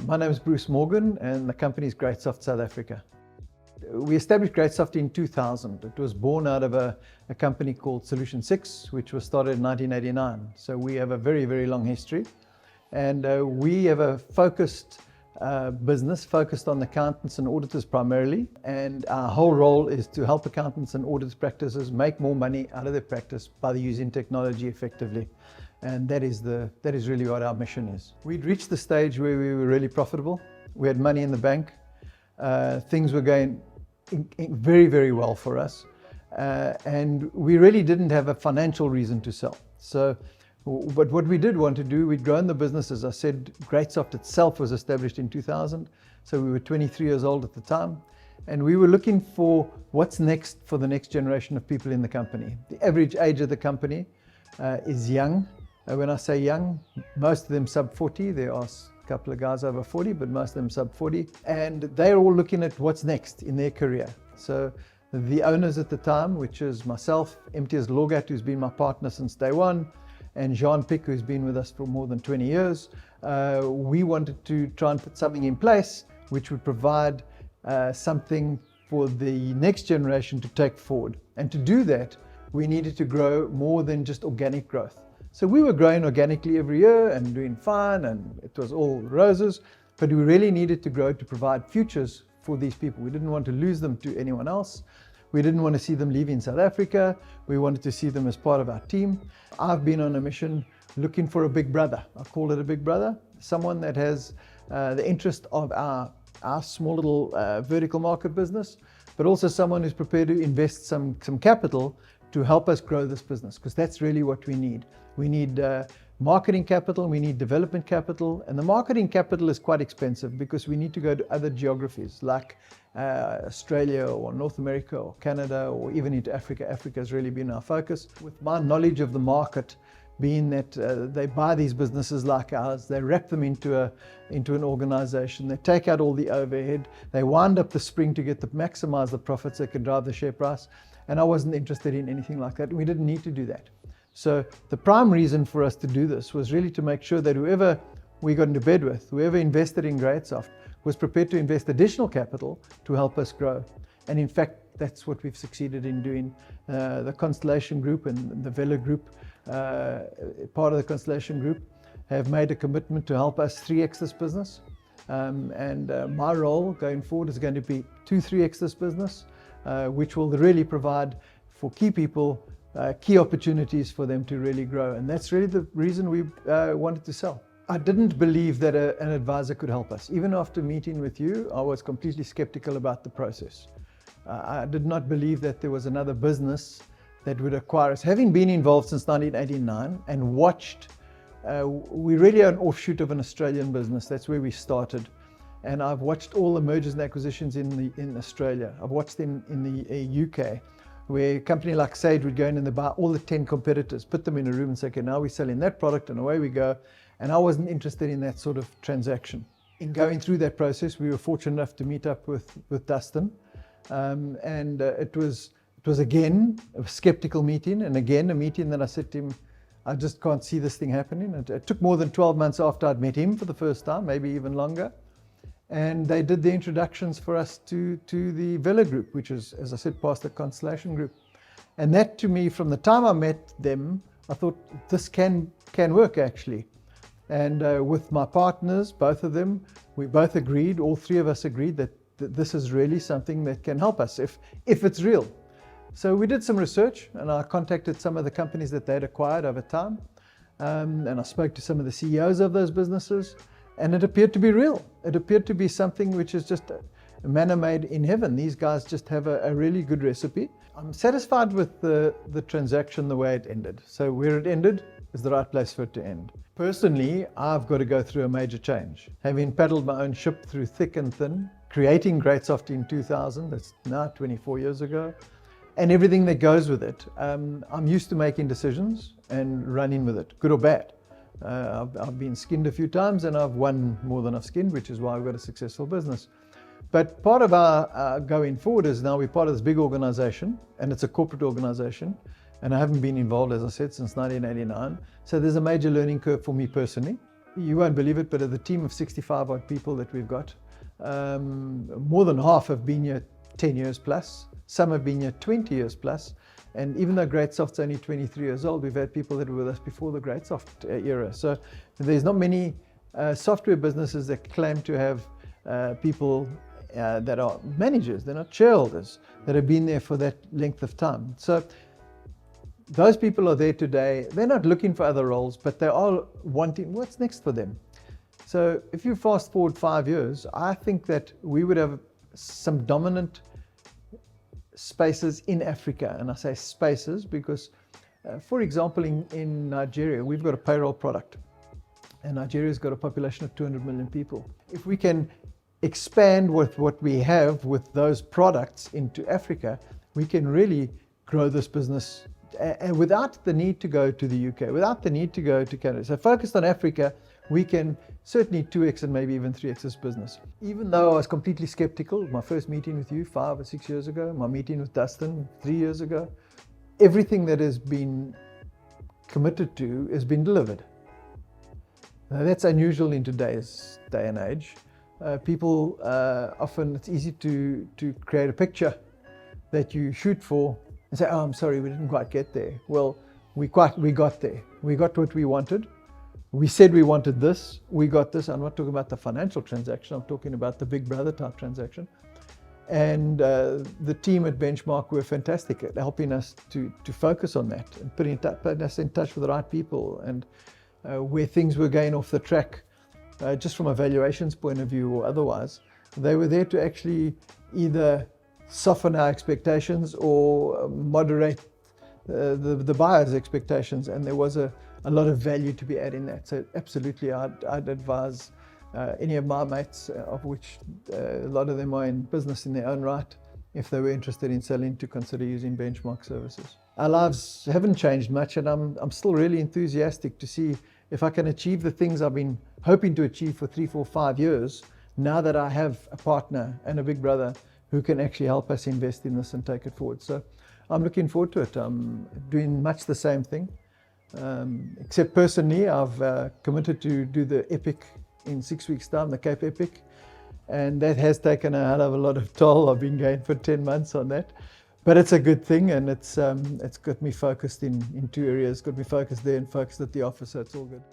My name is Bruce Morgan and the company is GreatSoft South Africa. We established GreatSoft in 2000. It was born out of a company called Solution 6, which was started in 1989. So we have a very, very long history. And we have a focused business focused on accountants and auditors primarily. And our whole role is to help accountants and auditors practices make more money out of their practice by using technology effectively. And that is really what our mission is. We'd reached the stage where we were really profitable. We had money in the bank. Things were going very, very well for us. And we really didn't have a financial reason to sell. But what we did want to do, we'd grown the business. As I said, GreatSoft itself was established in 2000. So we were 23 years old at the time. And we were looking for what's next for the next generation of people in the company. The average age of the company is young. When I say young, most of them sub 40. There are a couple of guys over 40, but most of them sub 40. And they're all looking at what's next in their career. So the owners at the time, which is myself, MTS Logat, who's been my partner since day one, and Jean Pick, who's been with us for more than 20 years, we wanted to try and put something in place which would provide something for the next generation to take forward. And to do that, we needed to grow more than just organic growth. So we were growing organically every year and doing fine, and it was all roses, but we really needed to grow to provide futures for these people. We didn't want to lose them to anyone else. We didn't want to see them leaving South Africa. We wanted to see them as part of our team. I've been on a mission looking for a big brother. I call it a big brother, someone that has the interest of our small little vertical market business, but also someone who's prepared to invest some capital to help us grow this business, because that's really what we need. We need marketing capital, we need development capital, and the marketing capital is quite expensive because we need to go to other geographies like Australia or North America or Canada or even into Africa. Africa has really been our focus. With my knowledge of the market being that they buy these businesses like ours, they wrap them into an organization, they take out all the overhead, they wind up the spring to maximize the profits that can drive the share price. And I wasn't interested in anything like that. We didn't need to do that. So the prime reason for us to do this was really to make sure that whoever we got into bed with, whoever invested in GreatSoft, was prepared to invest additional capital to help us grow. And in fact, that's what we've succeeded in doing. The Constellation Group and the Vela Group, part of the Constellation Group, have made a commitment to help us 3x this business. My role going forward is going to be 3x this business, which will really provide for key people key opportunities for them to really grow. And that's really the reason we wanted to sell. I didn't believe that an advisor could help us. Even after meeting with you, I was completely skeptical about the process. I did not believe that there was another business that would acquire us. Having been involved since 1989 and watched, we really are an offshoot of an Australian business. That's where we started. And I've watched all the mergers and acquisitions in Australia. I've watched them in the UK, where a company like Sage would go in and they buy all the 10 competitors, put them in a room and say, okay, now we're selling that product and away we go. And I wasn't interested in that sort of transaction. In going through that process, we were fortunate enough to meet up with Dustin. It was again a skeptical meeting, and again a meeting that I said to him, I just can't see this thing happening. It took more than 12 months after I'd met him for the first time, maybe even longer. And they did the introductions for us to the Vela Group, which is, as I said, past the Constellation Group. And that, to me, from the time I met them, I thought this can work actually. And with my partners, both of them, we both agreed, all three of us agreed that this is really something that can help us if it's real. So we did some research, and I contacted some of the companies that they'd acquired over time. And I spoke to some of the CEOs of those businesses. And it appeared to be real. It appeared to be something which is just a manna made in heaven. These guys just have a really good recipe. I'm satisfied with the transaction the way it ended. So where it ended is the right place for it to end. Personally, I've got to go through a major change. Having paddled my own ship through thick and thin, creating GreatSoft in 2000, that's now 24 years ago, and everything that goes with it. I'm used to making decisions and running with it, good or bad. I've been skinned a few times and I've won more than I've skinned, which is why I've got a successful business. But part of our going forward is now we're part of this big organization, and it's a corporate organization. And I haven't been involved, as I said, since 1989. So there's a major learning curve for me personally. You won't believe it, but of the team of 65 odd people that we've got, more than half have been here 10 years plus. Some have been here 20 years plus. And even though GreatSoft's only 23 years old, we've had people that were with us before the GreatSoft era. So there's not many software businesses that claim to have people that are managers, they're not shareholders, that have been there for that length of time. So those people are there today. They're not looking for other roles, but they are wanting what's next for them. So if you fast forward 5 years, I think that we would have some dominant spaces in Africa. And I say spaces because, for example, in Nigeria, we've got a payroll product. And Nigeria's got a population of 200 million people. If we can expand with what we have with those products into Africa, we can really grow this business and without the need to go to the UK, without the need to go to Canada. So focused on Africa, we can certainly 2x and maybe even 3x this business. Even though I was completely skeptical, my first meeting with you 5 or 6 years ago, my meeting with Dustin 3 years ago, everything that has been committed to has been delivered. Now, that's unusual in today's day and age. People often, it's easy to create a picture that you shoot for and say, oh, I'm sorry, we didn't quite get there. Well, we got there. We got what we wanted. We said we wanted this. We got this. I'm not talking about the financial transaction. I'm talking about the big brother type transaction. And the team at Benchmark were fantastic at helping us to focus on that and putting us in touch with the right people and where things were going off the track, just from a valuations point of view or otherwise. They were there to actually either soften our expectations or moderate the buyer's expectations, and there was a lot of value to be added in that. So absolutely, I'd advise any of my mates, of which a lot of them are in business in their own right, if they were interested in selling, to consider using Benchmark services. Our lives haven't changed much, and I'm still really enthusiastic to see if I can achieve the things I've been hoping to achieve for 3, 4, 5 years, now that I have a partner and a big brother who can actually help us invest in this and take it forward. So I'm looking forward to it. I'm doing much the same thing, except personally, I've committed to do the Epic in 6 weeks' time, the Cape Epic, and that has taken a hell of a lot of toll. I've been going for 10 months on that, but it's a good thing, and it's got me focused in 2 areas. Got me focused there and focused at the office, so it's all good.